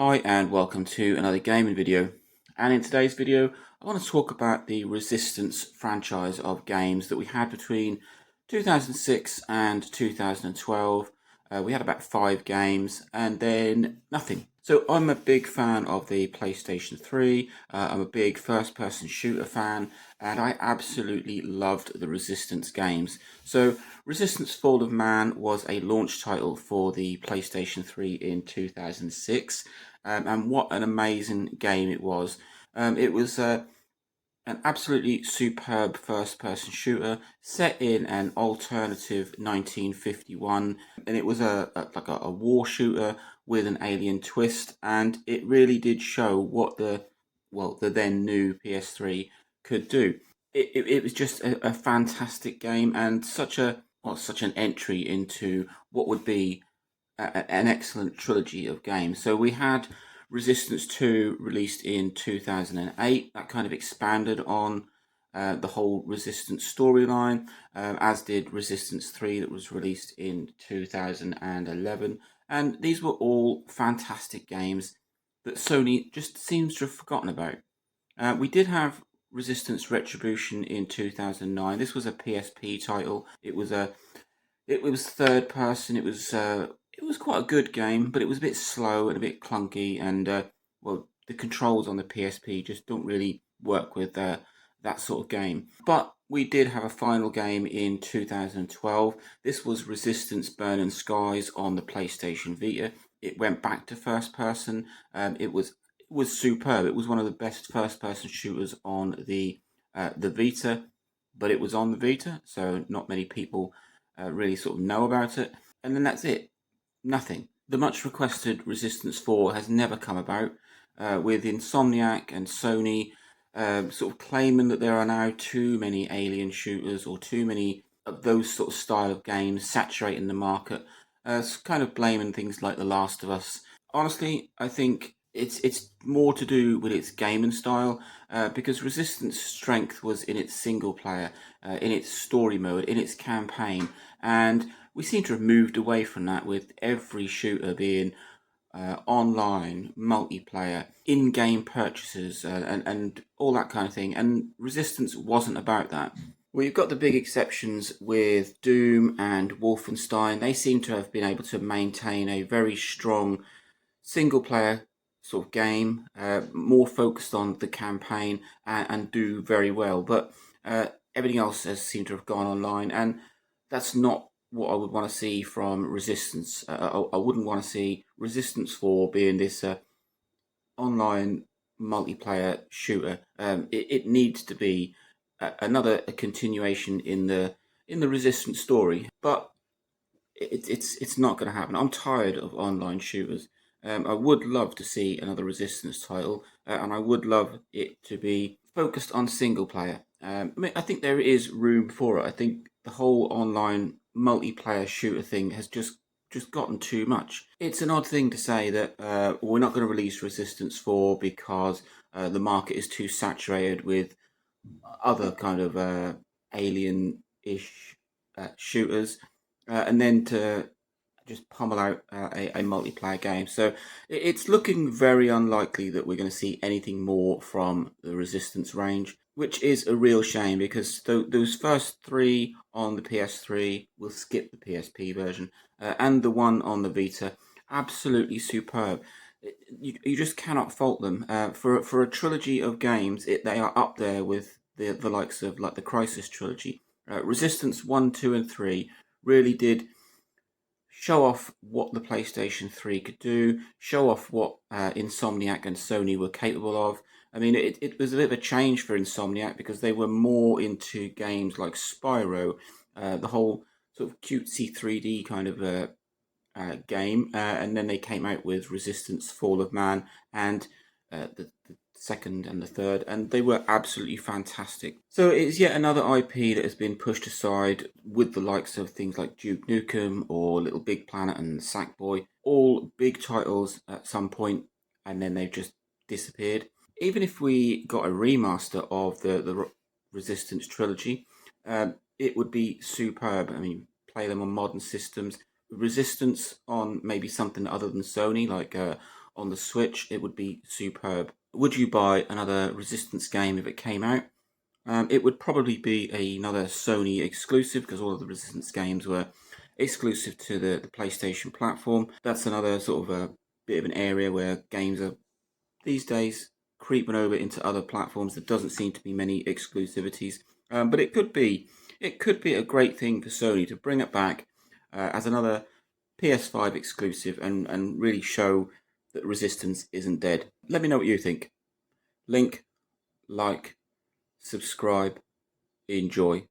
Hi and welcome to another gaming video, and in today's video I want to talk about the Resistance franchise of games that we had between 2006 and 2012. We had about 5 games and then nothing. So I'm a big fan of the PlayStation 3, I'm a big first person shooter fan, and I absolutely loved the Resistance games. So Resistance Fall of Man was a launch title for the PlayStation 3 in 2006. And what an amazing game it was. It was an absolutely superb first-person shooter set in an alternative 1951, and it was like a war shooter with an alien twist, and it really did show what the then new PS3 could do. It was just a fantastic game and such an entry into what would be an excellent trilogy of games. So we had Resistance 2 released in 2008. That kind of expanded on the whole Resistance storyline, as did Resistance 3 that was released in 2011. And these were all fantastic games that Sony just seems to have forgotten about. We did have Resistance Retribution in 2009. This was a PSP title. It was third person. It was quite a good game, but it was a bit slow and a bit clunky, and well, the controls on the PSP just don't really work with that sort of game. But we did have a final game in 2012. This was Resistance Burning Skies on the PlayStation Vita. It went back to first person. It was superb. It was one of the best first person shooters on the Vita, but it was on the Vita, so not many people really sort of know about it. And then that's it. Nothing. The much requested Resistance 4 has never come about, with Insomniac and Sony sort of claiming that there are now too many alien shooters or too many of those sort of style of games saturating the market, kind of blaming things like The Last of Us. Honestly, I think it's more to do with its gaming style, because Resistance strength was in its single player, in its story mode, in its campaign, and we seem to have moved away from that with every shooter being online, multiplayer, in-game purchases, and all that kind of thing. And Resistance wasn't about that. Well, you've got the big exceptions with Doom and Wolfenstein. They seem to have been able to maintain a very strong single player sort of game, more focused on the campaign, and do very well. But everything else has seemed to have gone online, and that's not what I would want to see from Resistance. I wouldn't want to see Resistance 4 being this online multiplayer shooter. It needs to be a continuation in the Resistance story, but it's not going to happen. I'm tired of online shooters. I would love to see another Resistance title, and I would love it to be focused on single player. I think there is room for it. I think the whole online multiplayer shooter thing has just gotten too much. It's an odd thing to say that we're not going to release Resistance 4 because the market is too saturated with other kind of alien-ish shooters, and then to just pummel out a multiplayer game. So it's looking very unlikely that we're going to see anything more from the Resistance range, which is a real shame because those first 3 on the PS3, we'll skip the PSP version, and the one on the Vita, absolutely superb. You just cannot fault them. For a trilogy of games, they are up there with the likes of like the Crisis trilogy. Resistance 1, 2, and 3 really did show off what the PlayStation 3 could do, show off what Insomniac and Sony were capable of. I mean, it was a bit of a change for Insomniac because they were more into games like Spyro, the whole sort of cutesy 3D kind of game, and then they came out with Resistance Fall of Man and the second and the third, and they were absolutely fantastic. So it's yet another IP that has been pushed aside with the likes of things like Duke Nukem or Little Big Planet and Sackboy, all big titles at some point, and then they've just disappeared. Even if we got a remaster of the Resistance trilogy, it would be superb. I mean, play them on modern systems. Resistance on maybe something other than Sony, like on the Switch, it would be superb. Would you buy another Resistance game if it came out? It would probably be another Sony exclusive, because all of the Resistance games were exclusive to the PlayStation platform. That's another sort of a bit of an area where games are these days creeping over into other platforms. There doesn't seem to be many exclusivities, but it could be a great thing for Sony to bring it back as another PS5 exclusive and really show that Resistance isn't dead. Let me know what you think. Link, like, subscribe, enjoy.